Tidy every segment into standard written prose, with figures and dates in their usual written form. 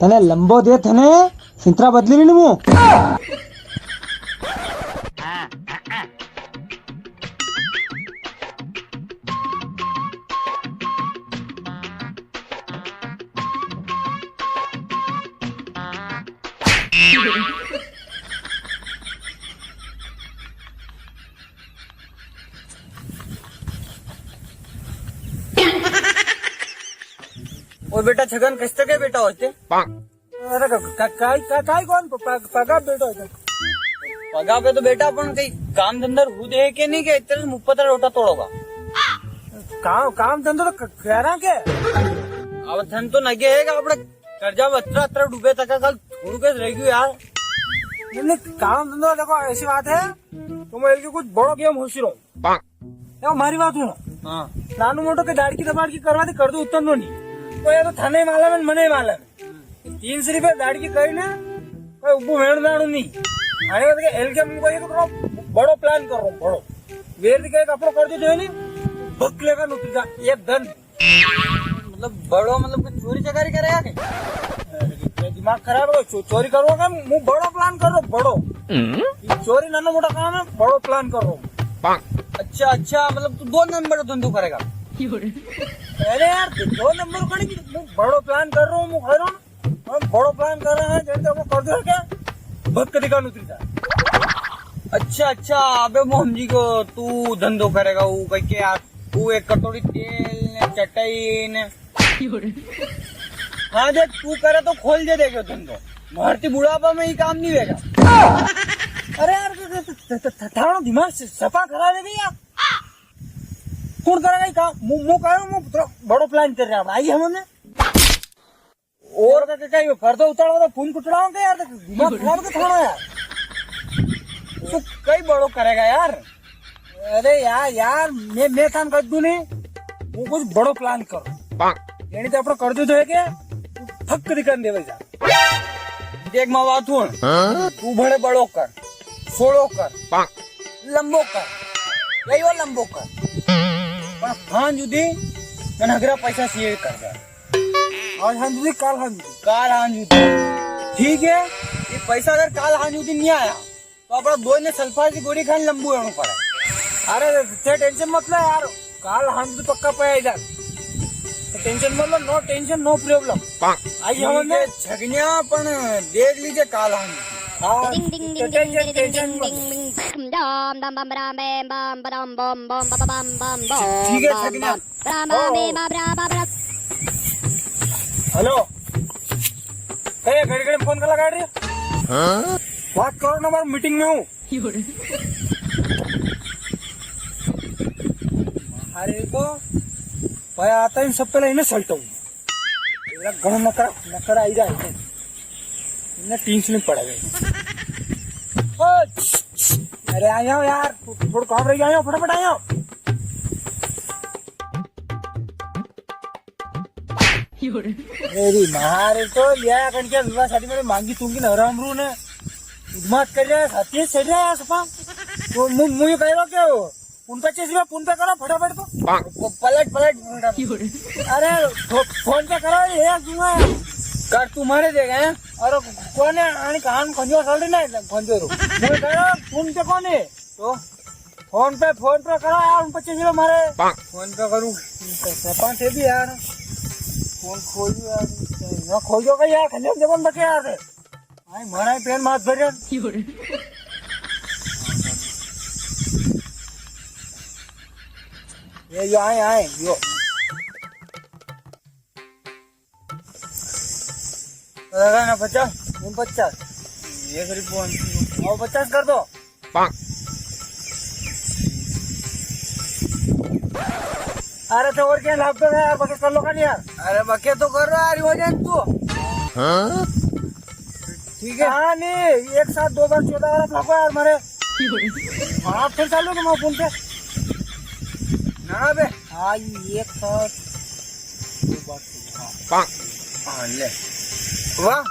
तने लंबो दे थने सिंतरा बदली नहीं मु ओ बेटा छगन कस काय बेटा होते अरे काय कोण पगा बेटो पगा पे तो बेटा अपन काही काम धंदा होऊ दे के नहीं के तेरे मुफ्त रोटा तोड़ोगा काम धंधो तो करा के अब धन तो नगे है आपने कर्जा अत्र अत्र डूबे तक कल थोड़ू के रह गयो यार नहीं काम धंधो देखो ऐसी बात है तुम के कुछ बड़ो गेम होशी रहो हमारी बात हूँ हाँ नानू मोटो के दाड़की दबाड़ की करवा दे कर दो उत्तर नो नहीं तो ये तो थाने मालूम है मने मालूम है 300 रुपये दाड़की करी ना कोई उब्बू भेड़ दाड़ू नहीं आने वाले एल के मुंह को तो बड़ो प्लान कर रहा हूँ बड़ो वेर दिखे कपड़ो कर दो नहीं भक लेगा नुकरी का एक धन मतलब बड़ो मतलब कुछ चोरी चकारी करेगा क्या दिमाग खराब हो चोरी करो का मुंह बड़ो प्लान कर रहा हूँ बड़ो चोरी नाना मोटा काम है बड़ो प्लान कर रहा हूँ अच्छा अच्छा मतलब तू 2 नंबर धंधो करेगा अरे यार 2 नंबर करेगी बड़ो प्लान कर रहा हूँ मैं खैर हम बड़ो प्लान कर रहे हैं जैसे वो कर दो क्या भक्त दिखा नुतरी था अच्छा अच्छा अबे मोहन जी को तू धंधो करेगा वो कह के यार तू एक कटोरी तेल ने चटाई ने हाँ देख तू करे तो खोल दे देगा धंधो भर्ती बुढ़ापा में ही काम नहीं देगा अरे यार थानो दिमाग सफा करा दे यार कौन करेगा ये काम मुंह करो बड़ो प्लान कर रहा है आई हमने और क्या फर्दो उतारो तो फोन कुटड़ाओ के यार दिमाग खराब के थानो यार तू कई बड़ो करेगा यार अरे यार मैं काम कर दू नहीं वो कुछ बड़ो प्लान करो यानी तो अपना कर दो है क्या थक दिखान देवे जा देख मैं बात हूँ तू बड़े बड़ो कर सोड़ो कर लंबो कर यही वो लंबो कर पर हाँ जुदी मैंने अगरा पैसा शेयर कर दिया आज हाँ जुदी काल हाँ जुदी काल हाँ जुदी ठीक है ये पैसा अगर काल हाँ जुदी नहीं आया तो अपना 2 ने सल्फर की गोली खाने लंबू होना पड़ा अरे ते टेंशन मत ले यार काल हाँ जुदी पक्का पाया इधर टेंशन मत लो नो टेंशन नो प्रॉब्लम आई हमने छगनिया पण देख लीजिए काल हाँ हाँ Ding ding ding ding ding ding ding ding ding dum dum bum bum bum bum bum bum bum bum bum bum ठीक है छगनिया हेलो कहीं घड़ी घड़ी फोन कर लगा रही बात करो ना मैं मीटिंग में हूँ अरे तो भाई आता इन सब पहले इन्हें सल्टा हूँ गण नकरा आई जाए इन्हें 3 स्लिप पड़ गए अरे आया यार थोड़ा काम रह गया फटाफट आया मेरी मारे तो लिया कणक्या विवाह साठी मध्ये मांगी तुंगी नवरामरू ने उद्मात कर रहा है साथी सड़ रहा है सपा तो मुझे कह रहा क्या हो उन पे 25 रुपया फोन पे करो फटाफट तो पलट अरे फोन पे करो ये दूंगा कर तुम्हारे देगा हैं अरे कौन है आणि कान खंजो साल ना खंजो मुझे कह रहा फोन पे कौन है तो फोन पे करो यार उन 25 रुपया मारे फोन पे करूँ सपा थे भी यार फोन खोल यार खोल दो यार खंजो जबन बके यार आई मारा पेन मात भर ये यो आए यो लगा ना 50 ये गरीब फोन और 50 कर दो अरे तो और क्या लाभ तो है यार बके कर लो का नहीं यार अरे बके तो कर रहा है हो जाए तू ठीक है हाँ नहीं एक साथ 2014 वाला फ्लॉप यार मारे आप फिर चालू तुम फोन पे ना बे हाँ एक साथ 2 बार हाँ ले वाह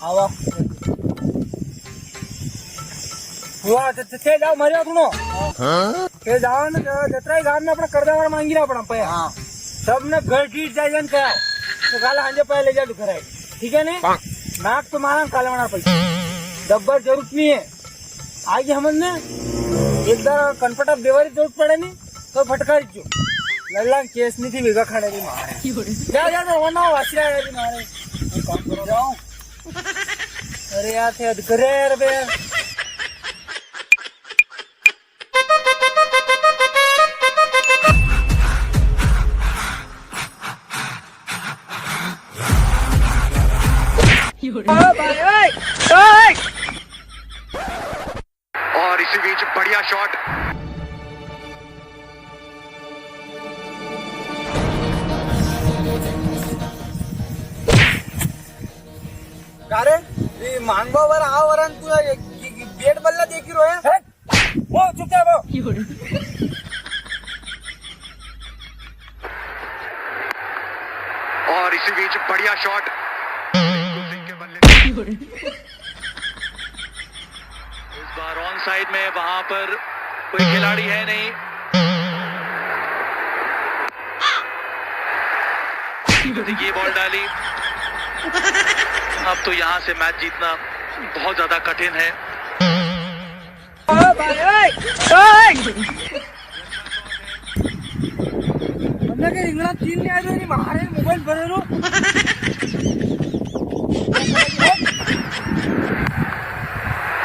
आवा हुआ ते जाओ मरिया सुनो ते जाओ ना जत्रा गांव में अपना कर्जा वाला मांगी रहा अपना पैसा हाँ सब ने घर गीट जाए क्या तो काला हांजे पाय ले जा तू घर ठीक है ने नाक तो मारा काले मना पैसा डब्बर जरूरत नहीं है आगे हमने एक बार कनपट ऑफ देवारी जरूरत पड़े नहीं तो फटकारी जो लल्ला केस नहीं थी वेगा खाने की मारे जा वरना वासिया है मारे काम करो जाओ अरे यार थे अद करे यार बे और इसी बीच बढ़िया शॉट अरे मांगवावर आवर तू बेट बल्ला देखी रो वो चुपचाप हो और इसी बीच बढ़िया शॉट सिंह के बल्ले इस बार ऑन साइड में वहां पर कोई खिलाड़ी है नहीं ये बॉल डाली अब तो यहाँ से मैच जीतना बहुत ज्यादा कठिन है इंग्लैंड तीन नहीं आए मारे मोबाइल भरे रो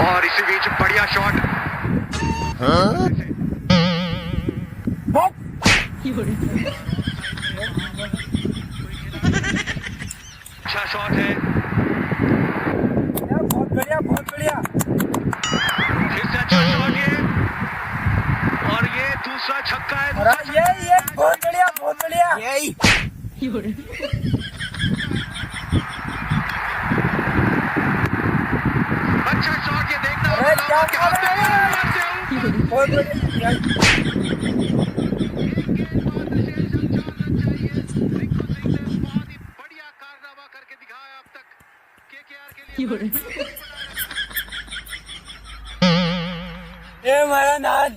और इसी बीच बढ़िया शॉट अच्छा शॉट है बहुत बढ़िया फिर से अच्छा शॉट ये और ये दूसरा छक्का है ये बहुत बढ़िया यही अच्छा शॉट ये देखना अरे क्या होगा कर रहे हैं? बहुत बढ़िया बढ़िया कारनामा करके दिखाया अब तक केकेआर के लिए ए मारा नाद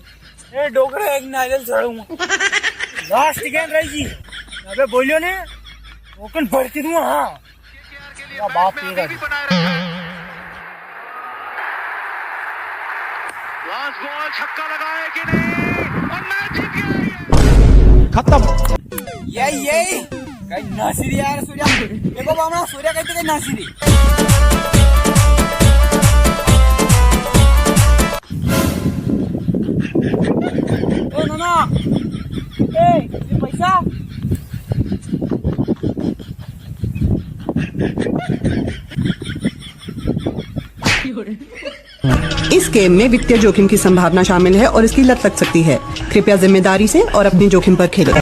ए डोकरा एक नारियल चढ़ूंगा लास्ट गेम रही जी अबे बोलियो ने ओकन पड़ती दूं हाँ केकेआर के लिए क्या बाप मैच में रे अभी भी बनाए रखा है लास्ट बॉल छक्का लगाए कि नहीं और मैच जीत गया ये यही काही नासिरी यार सूर्या देखो बामणा सूर्या कहते काही नासिरी ओ नाना ये पैसा इस गेम में वित्तीय जोखिम की संभावना शामिल है और इसकी लत लग सकती है। कृपया जिम्मेदारी से और अपने जोखिम पर खेलें।